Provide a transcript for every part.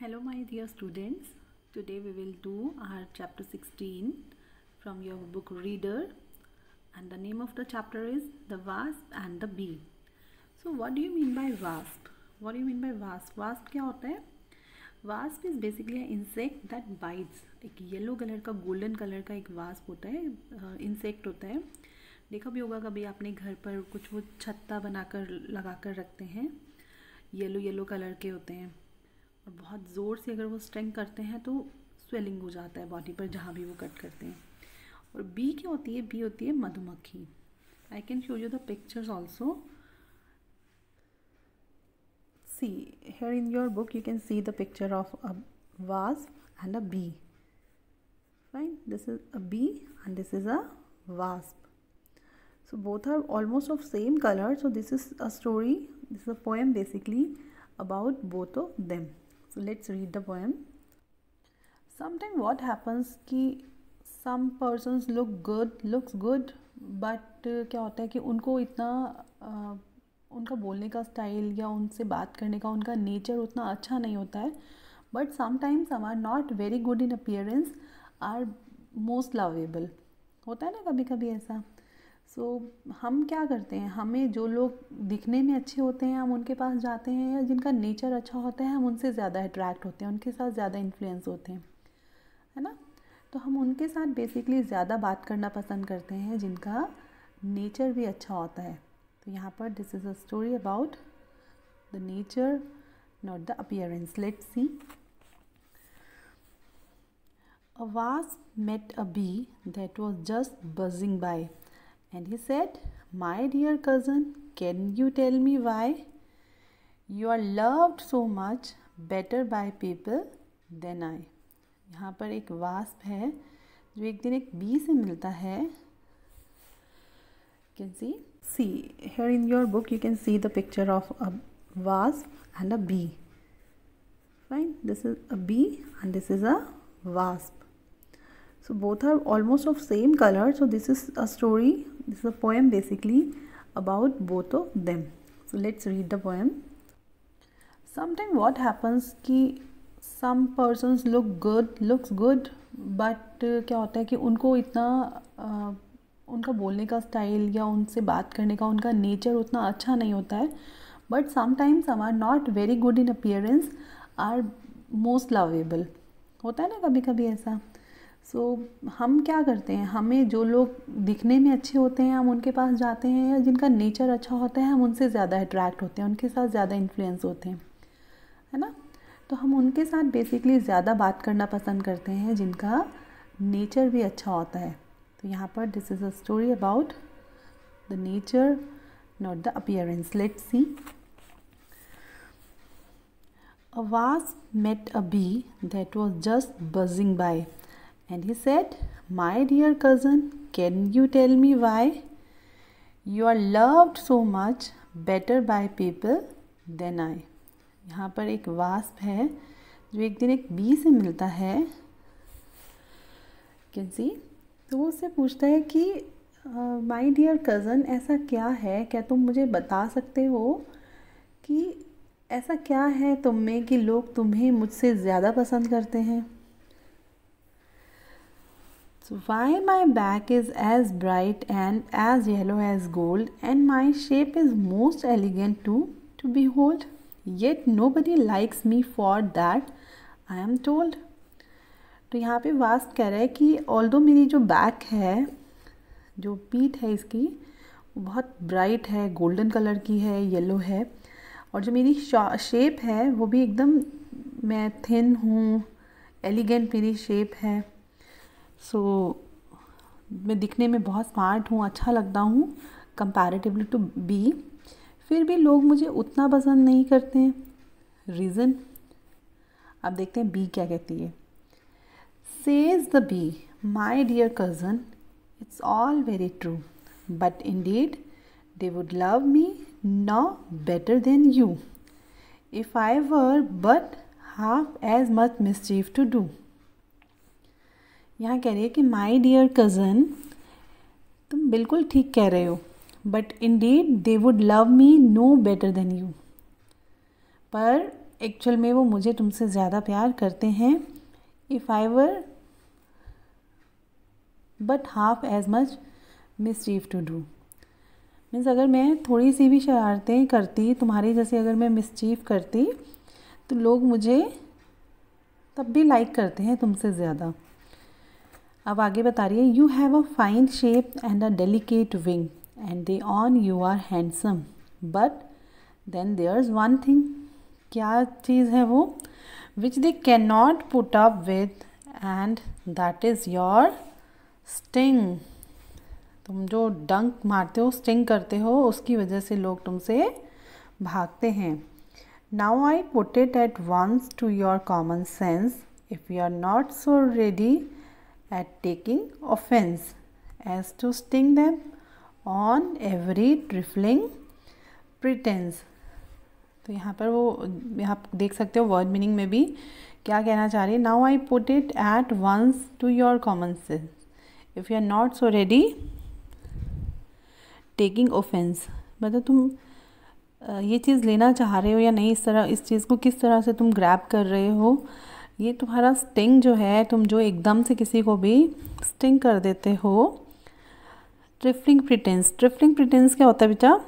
Hello my dear students, today we will do our chapter 16 from your book Reader, and the name of the chapter is The Wasp and the Bee. So what do you mean by wasp? What do you mean by wasp? Wasp क्या होता है? Wasp is basically an insect that bites. एक yellow colour का golden colour का एक wasp होता है, insect होता है. देखा भी होगा कभी आपने घर पर कुछ वो छत्ता बनाकर लगा कर रखते हैं, येलो येलो कलर के होते हैं और बहुत ज़ोर से अगर वो स्ट्रेंग करते हैं तो स्वेलिंग हो जाता है बॉडी पर जहाँ भी वो कट करते हैं. और बी क्या होती है? बी होती है मधुमक्खी. I can show you the pictures also. See here in your book you can see the picture of a wasp and a bee. Fine, this is a bee and this is a wasp. So both are almost of same color. So this is a story, this is a poem basically about both of them. So let's read the poem. Sometimes what happens कि some persons looks good but क्या होता है कि उनको इतना उनका बोलने का स्टाइल या उनसे बात करने का उनका नेचर उतना अच्छा नहीं होता है. But sometimes some are not very good in appearance are most lovable. होता है ना कभी कभी ऐसा. हम क्या करते हैं, हमें जो लोग दिखने में अच्छे होते हैं हम उनके पास जाते हैं, या जिनका नेचर अच्छा होता है हम उनसे ज़्यादा अट्रैक्ट होते हैं, उनके साथ ज़्यादा इन्फ्लुएंस होते हैं, है ना. तो हम उनके साथ बेसिकली ज़्यादा बात करना पसंद करते हैं जिनका नेचर भी अच्छा होता है. तो यहाँ पर this is a story about the nature not the appearance. Let's see. A wasp met a bee that was just buzzing by, and he said, "My dear cousin, can you tell me why you are loved so much better by people than I?" यहाँ पर एक wasp है जो एक दिन एक B से मिलता है. Can see here in your book you can see the picture of a wasp and a bee. Fine, this is a bee and this is a wasp. So both are almost of same color. So this is a story, this is a poem basically about both of them. So let's read the poem. Sometimes what happens कि some persons looks good but क्या होता है कि उनको इतना उनका बोलने का स्टाइल या उनसे बात करने का उनका नेचर उतना अच्छा नहीं होता है. But sometimes some are not very good in appearance are most lovable. होता है ना कभी कभी ऐसा. हम क्या करते हैं, हमें जो लोग दिखने में अच्छे होते हैं हम उनके पास जाते हैं, या जिनका नेचर अच्छा होता है हम उनसे ज़्यादा अट्रैक्ट होते हैं, उनके साथ ज़्यादा इन्फ्लुएंस होते हैं, है ना. तो हम उनके साथ बेसिकली ज़्यादा बात करना पसंद करते हैं जिनका नेचर भी अच्छा होता है. तो यहाँ पर this is a story about the nature not the appearance. Let's see. A wasp met a bee that was just buzzing by, and he said, "My dear cousin, can you tell me why you are loved so much better by people than I?" यहाँ पर एक wasp है जो एक दिन एक B से मिलता है. Can see. तो वो उससे पूछता है कि माय डियर कज़न, ऐसा क्या है, क्या तुम मुझे बता सकते हो कि ऐसा क्या है तुम में कि लोग तुम्हें मुझसे ज़्यादा पसंद करते हैं. So why my back is as bright and as yellow as gold, and my shape is most elegant to behold, yet nobody likes me for that, I am told. तो यहाँ पे वास्प कह रहा है कि ऑल्दो मेरी जो back है, जो पीठ है इसकी, वो बहुत ब्राइट है, गोल्डन कलर की है, येलो है, और जो मेरी शेप है वो भी एकदम, मैं थिन हूँ, एलिगेंट मेरी शेप है. मैं दिखने में बहुत स्मार्ट हूँ, अच्छा लगता हूँ कंपैरेटिवली टू बी. फिर भी लोग मुझे उतना पसंद नहीं करते हैं. रीज़न अब देखते हैं बी क्या कहती है. Says the bee, "My dear cousin, it's all very true, but indeed they would love me no better than you if I were but half as much mischief to do." यहाँ कह रही है कि my dear cousin, तुम बिल्कुल ठीक कह रहे हो, but indeed they would love me no better than you, पर एक्चुअल में वो मुझे तुमसे ज़्यादा प्यार करते हैं। If I were but half as much mischief to do. Means अगर मैं थोड़ी सी भी शरारतें करती तुम्हारी जैसे, अगर मैं मिसचीफ करती तो लोग मुझे तब भी लाइक करते हैं तुमसे ज़्यादा। अब आगे बता रही है, you have a fine shape and a delicate wing and they on you are handsome but then there is one thing. क्या चीज़ है वो? Which they cannot put up with and that is your sting. तुम जो डंक मारते हो, sting करते हो, उसकी वजह से लोग तुमसे भागते हैं। Now I put it at once to your common sense if you are not so ready at taking offence as to sting them on every trifling pretence. तो यहाँ पर वो आप देख सकते हो वर्ड मीनिंग में भी क्या कहना चाह रही है। Now I put it at once to your common sense if you are not so ready taking offence. मतलब तुम ये चीज़ लेना चाह रहे हो या नहीं, इस चीज़ को किस तरह से तुम ग्रैब कर रहे हो। ये तुम्हारा स्टिंग जो है, तुम जो एकदम से किसी को भी स्टिंग कर देते हो। ट्रिफलिंग प्रिटेंस, ट्रिफलिंग प्रिटेंस क्या होता है बेटा?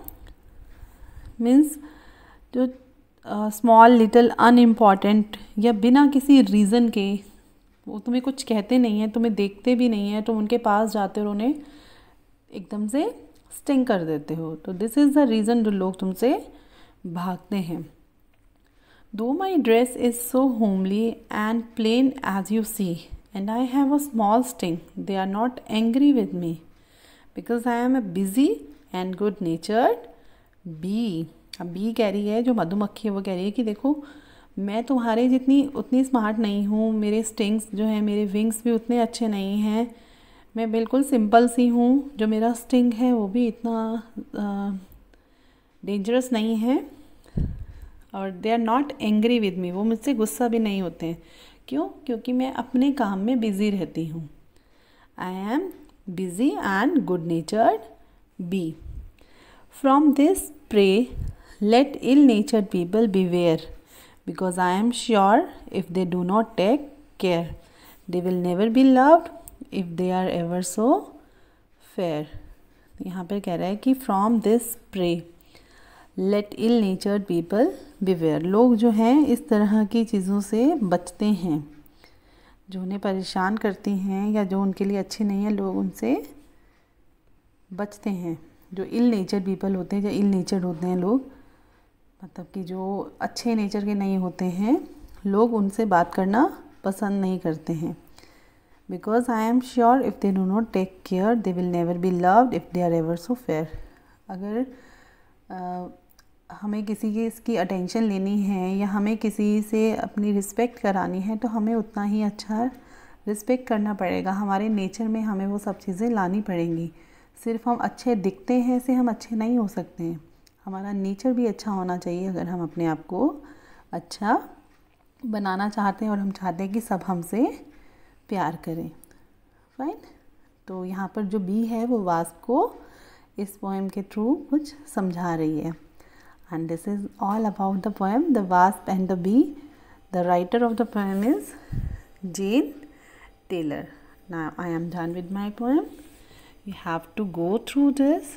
मीन्स जो स्मॉल लिटिल अनइम्पॉर्टेंट या बिना किसी रीज़न के वो तुम्हें कुछ कहते नहीं हैं, तुम्हें देखते भी नहीं हैं, तुम उनके पास जाते हो और उन्हें एकदम से स्टिंग कर देते हो। तो दिस इज़ द रीज़न जो लोग तुमसे भागते हैं। Though my dress is so homely and plain as you see and I have a small sting they are not angry with me because I am a busy and good natured bee. अब bee कह रही है, जो मधुमक्खी है, वो कह रही है कि देखो मैं तुम्हारे जितनी उतनी स्मार्ट नहीं हूँ, मेरे स्टिंग्स जो हैं, मेरे विंग्स भी उतने अच्छे नहीं हैं, मैं बिल्कुल सिंपल सी हूँ। जो मेरा स्टिंग है वो भी इतना डेंजरस नहीं है और they are not angry with me, वो मुझसे गुस्सा भी नहीं होते हैं। क्यों? क्योंकि मैं अपने काम में बिज़ी रहती हूँ। I am busy and good natured bee. From this pray let ill-natured people beware because I am sure if they do not take care they will never be loved if they are ever so fair। यहाँ पर कह रहा है कि from this pray let ill-natured people beware। लोग जो हैं इस तरह की चीज़ों से बचते हैं, जो उन्हें परेशान करती हैं या जो उनके लिए अच्छी नहीं है, लोग उनसे बचते हैं। जो इल नेचर पीपल होते हैं, जो इल नेचर्ड होते हैं लोग, मतलब कि जो अच्छे नेचर के नहीं होते हैं, लोग उनसे बात करना पसंद नहीं करते हैं। Because I am sure if they do not take care they will never be loved if they are ever so fair. अगर हमें किसी की इसकी अटेंशन लेनी है या हमें किसी से अपनी रिस्पेक्ट करानी है तो हमें उतना ही अच्छा रिस्पेक्ट करना पड़ेगा। हमारे नेचर में हमें वो सब चीज़ें लानी पड़ेंगी। सिर्फ हम अच्छे दिखते हैं ऐसे हम अच्छे नहीं हो सकते हैं। हमारा नेचर भी अच्छा होना चाहिए अगर हम अपने आप को अच्छा बनाना चाहते हैं और हम चाहते हैं कि सब हमसे प्यार करें। फाइन। तो यहाँ पर जो बी है वो वास्प को इस पोएम के थ्रू कुछ समझा रही है। And this is all about the poem the wasp and the bee. The writer of the poem is Jane Taylor. Now I am done with my poem. You have to go through this